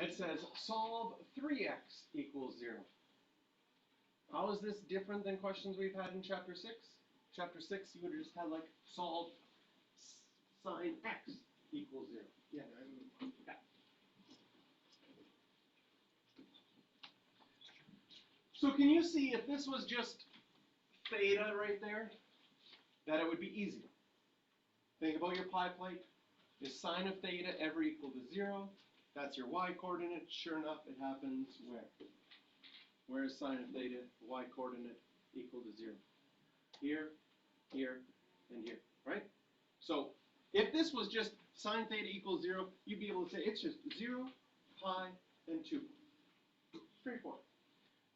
It says solve 3x equals 0. How is this different than questions we've had in chapter 6? Chapter 6, you would have just had like solve sine x equals 0. Yeah. So can you see if this was just theta right there, that it would be easy? Think about your pi plate. Is sine of theta ever equal to 0? That's your y coordinate. Sure enough, it happens where? Where is sine of theta, y coordinate, equal to 0? Here, here, and here, right? So if this was just sine theta equals 0, you'd be able to say it's just 0, pi, and 2. Straightforward.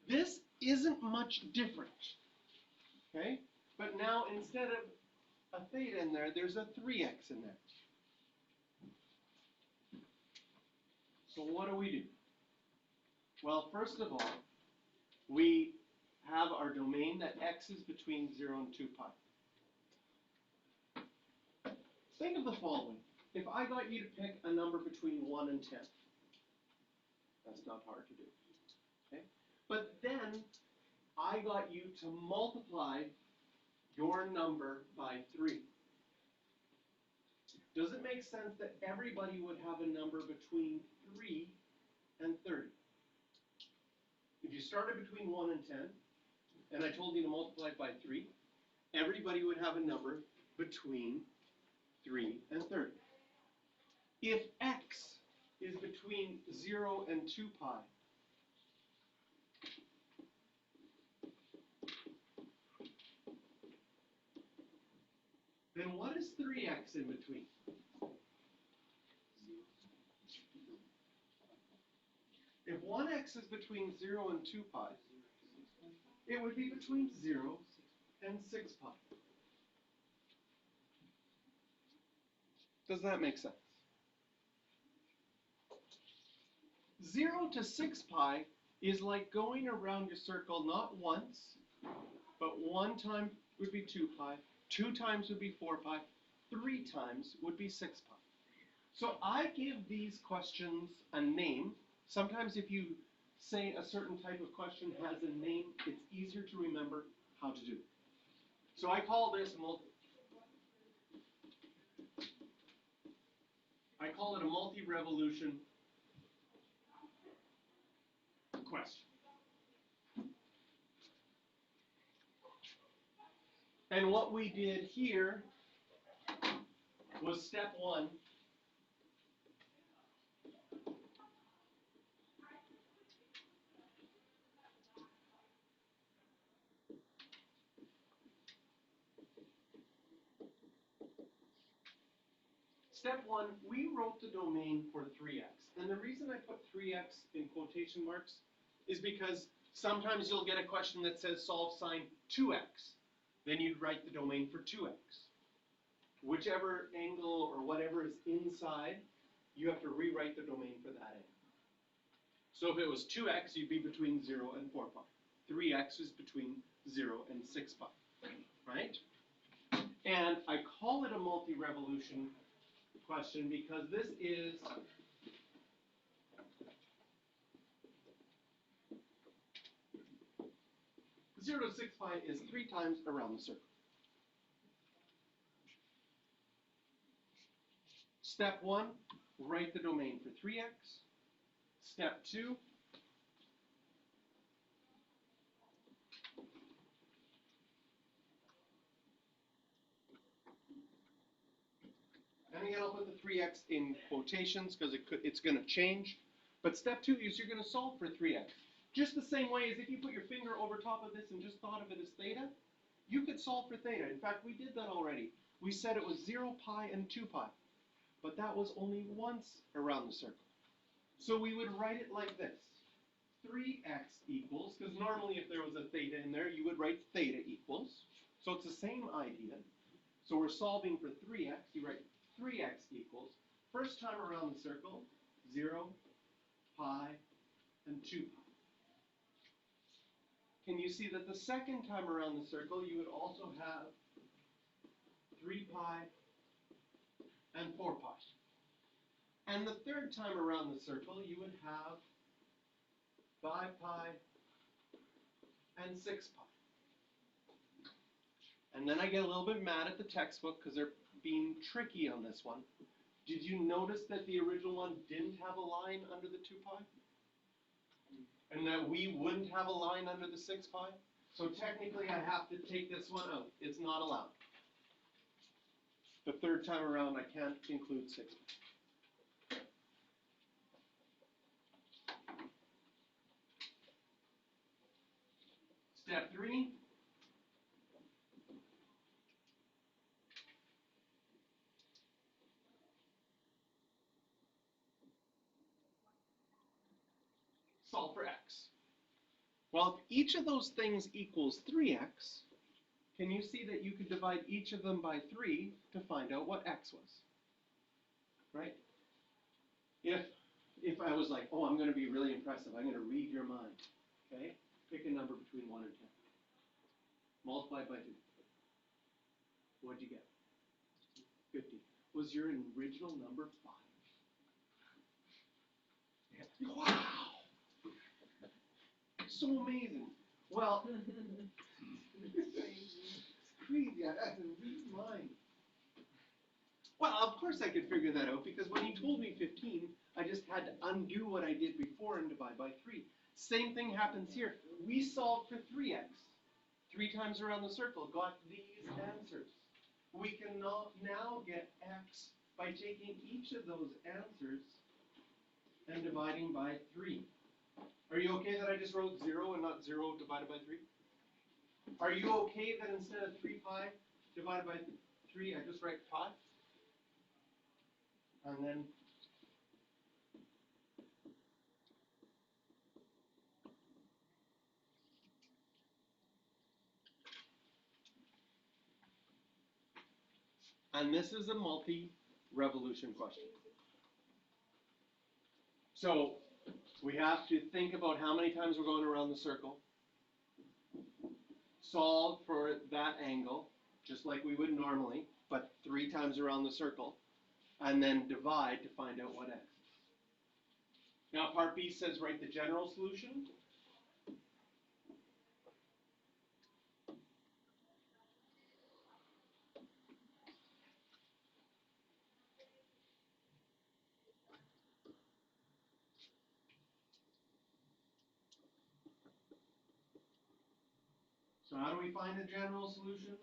This isn't much different, okay? But now instead of a theta in there, there's a 3x in there. So what do? Well, first of all, we have our domain that x is between 0 and 2 pi. Think of the following. If I got you to pick a number between 1 and 10, that's not hard to do, okay? But then I got you to multiply your number by 3. Does it make sense that everybody would have a number between 3 and 30? If you started between 1 and 10, and I told you to multiply it by 3, everybody would have a number between 3 and 30. If x is between 0 and 2 pi, then what is 3x in between? If 1x is between 0 and 2 pi, it would be between 0 and 6 pi. Does that make sense? 0 to 6 pi is like going around your circle not once, but 1 time would be 2 pi, 2 times would be 4 pi, 3 times would be 6 pi. So I give these questions a name. Sometimes if you say a certain type of question has a name, it's easier to remember how to do it. So I call this a multi-revolution question. And what we did here was step 1. Step 1, we wrote the domain for 3x. And the reason I put 3x in quotation marks is because sometimes you'll get a question that says solve sine 2x. Then you'd write the domain for 2x. Whichever angle or whatever is inside, you have to rewrite the domain for that angle. So if it was 2x, you'd be between 0 and 4 pi. 3x is between 0 and 6 pi, right? And I call it a multi-revolution question because this is zero to 6 pi is 3 times around the circle. Step 1, write the domain for 3x. Step 2, and again I'll put the 3x in quotations because it's going to change. But step 2 is you're going to solve for 3x. Just the same way as if you put your finger over top of this and just thought of it as theta, you could solve for theta. In fact, we did that already. We said it was 0 pi and 2 pi. But that was only once around the circle. So we would write it like this. 3x equals, because normally if there was a theta in there, you would write theta equals. So it's the same idea. So we're solving for 3x. You write 3x equals, first time around the circle, 0, pi, and 2 pi. Can you see that the second time around the circle, you would also have 3 pi and 4 pi. And the third time around the circle, you would have 5 pi and 6 pi. And then I get a little bit mad at the textbook because they're being tricky on this one. Did you notice that the original one didn't have a line under the 2 pi? And that we wouldn't have a line under the 6 pi? So technically I have to take this one out. It's not allowed. The third time around I can't include 6 pi. Step 3. Solve for x. Well, if each of those things equals 3x, can you see that you could divide each of them by 3 to find out what x was? Right? If I was like, oh, I'm going to be really impressive, I'm going to read your mind. Okay? Pick a number between 1 and 10. Multiply by 2. What'd you get? 50. Was your original number 5? Wow! So amazing. Well, it's crazy. I had to read mine. Well, of course I could figure that out because when he told me 15, I just had to undo what I did before and divide by 3. Same thing happens here. We solved for 3x. 3 times around the circle, got these answers. We can now get x by taking each of those answers and dividing by 3. Are you okay that I just wrote 0 and not 0 divided by 3? Are you okay that instead of 3 pi divided by 3, I just write pi? And then this is a multi-revolution question. So we have to think about how many times we're going around the circle, solve for that angle, just like we would normally, but 3 times around the circle, and then divide to find out what x is. Now part B says write the general solution. So how do we find the general solution?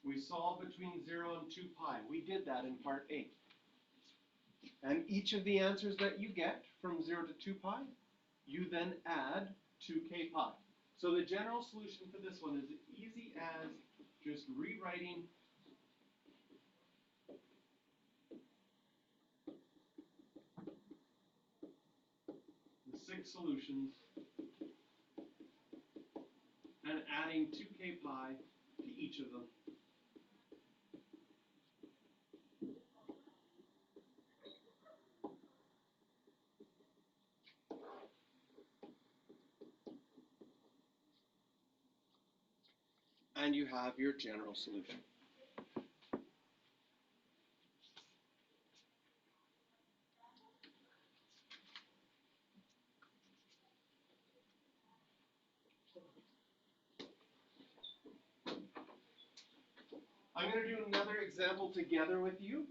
We solve between 0 and 2 pi. We did that in part A. And each of the answers that you get from 0 to 2 pi, you then add 2k pi. So the general solution for this one is as easy as just rewriting the 6 solutions and adding 2k pi to each of them. And you have your general solution. I'm going to do another example together with you,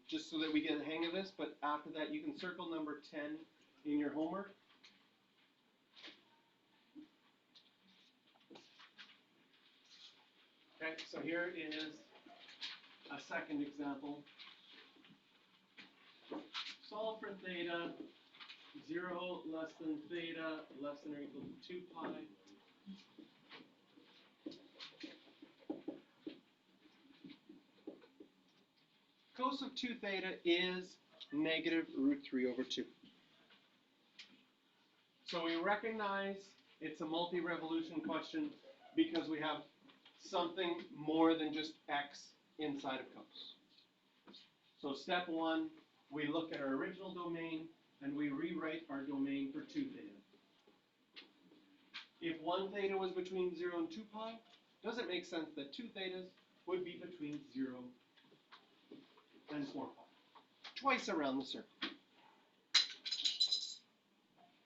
just so that we get a hang of this, but after that you can circle number 10 in your homework. Okay, so here is a second example. Solve for theta, 0 less than theta, less than or equal to 2 pi. Cos of 2 theta is negative root 3 over 2. So we recognize it's a multi-revolution question because we have something more than just x inside of cos. So step 1, we look at our original domain and we rewrite our domain for 2 theta. If 1 theta was between 0 and 2 pi, does it make sense that 2 thetas would be between 0 and 4 pi? twice around the circle.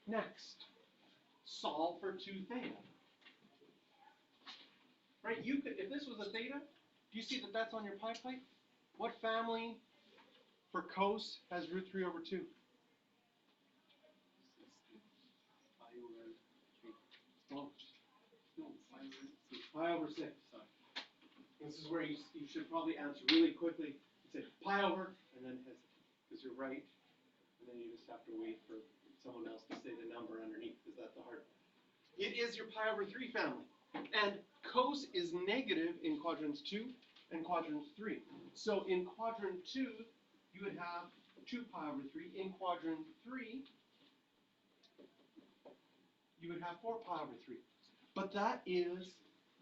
Next, solve for 2 theta. Right, you could, if this was a theta, do you see that that's on your pi plate? What family for cos has root 3 over 2? Oh. No, pi over 6. This is where you should probably answer really quickly. Say pi over, and then hesitate, because you're right. And then you just have to wait for someone else to say the number underneath, because that's the hard part. It is your pi over 3 family. And cos is negative in quadrants 2 and quadrants 3. So in quadrant 2, you would have 2 pi over 3. In quadrant 3, you would have 4 pi over 3. But that is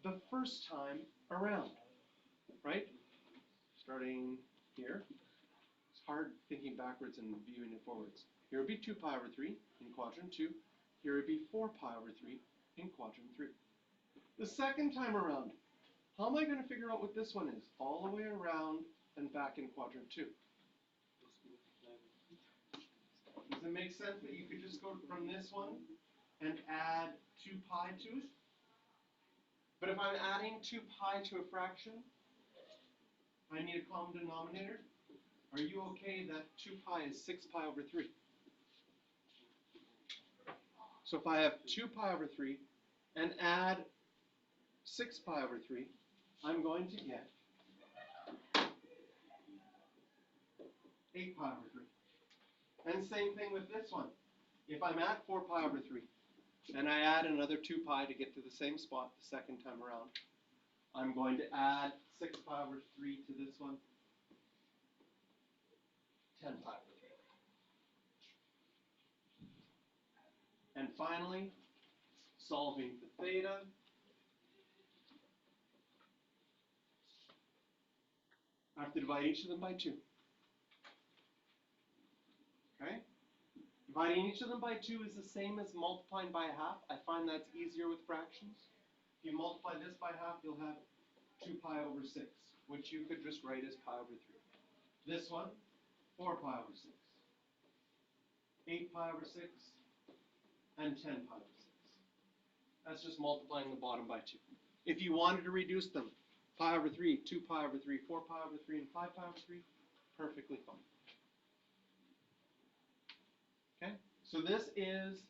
the first time around, right? Starting here. It's hard thinking backwards and viewing it forwards. Here would be 2 pi over 3 in quadrant 2. Here would be 4 pi over 3 in quadrant 3. The second time around, how am I going to figure out what this one is? All the way around and back in quadrant 2. Does it make sense that you could just go from this one and add 2 pi to it? But if I'm adding 2 pi to a fraction, I need a common denominator. Are you okay that 2 pi is 6 pi over 3? So if I have 2 pi over 3 and add 6 pi over 3, I'm going to get 8 pi over 3. And same thing with this one. If I'm at 4 pi over 3, and I add another 2 pi to get to the same spot the second time around, I'm going to add 6 pi over 3 to this one, 10 pi over 3. And finally, solving for theta. I have to divide each of them by 2. Okay? Dividing each of them by 2 is the same as multiplying by a half. I find that's easier with fractions. If you multiply this by half, you'll have 2 pi over 6, which you could just write as pi over 3. This one, 4 pi over 6, 8 pi over 6, and 10 pi over 6. That's just multiplying the bottom by 2. If you wanted to reduce them, pi over 3, 2 pi over 3, 4 pi over 3, and 5 pi over 3, perfectly fine. Okay? So this is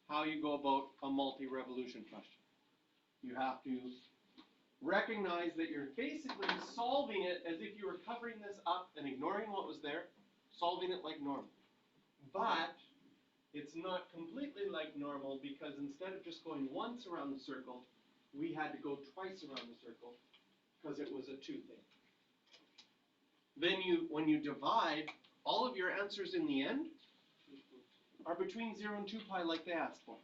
how you go about a multi-revolution question. You have to recognize that you're basically solving it as if you were covering this up and ignoring what was there, solving it like normal. But it's not completely like normal, because instead of just going once around the circle, we had to go twice around the circle because it was a 2 thing. Then when you divide, all of your answers in the end are between 0 and 2 pi like they asked for.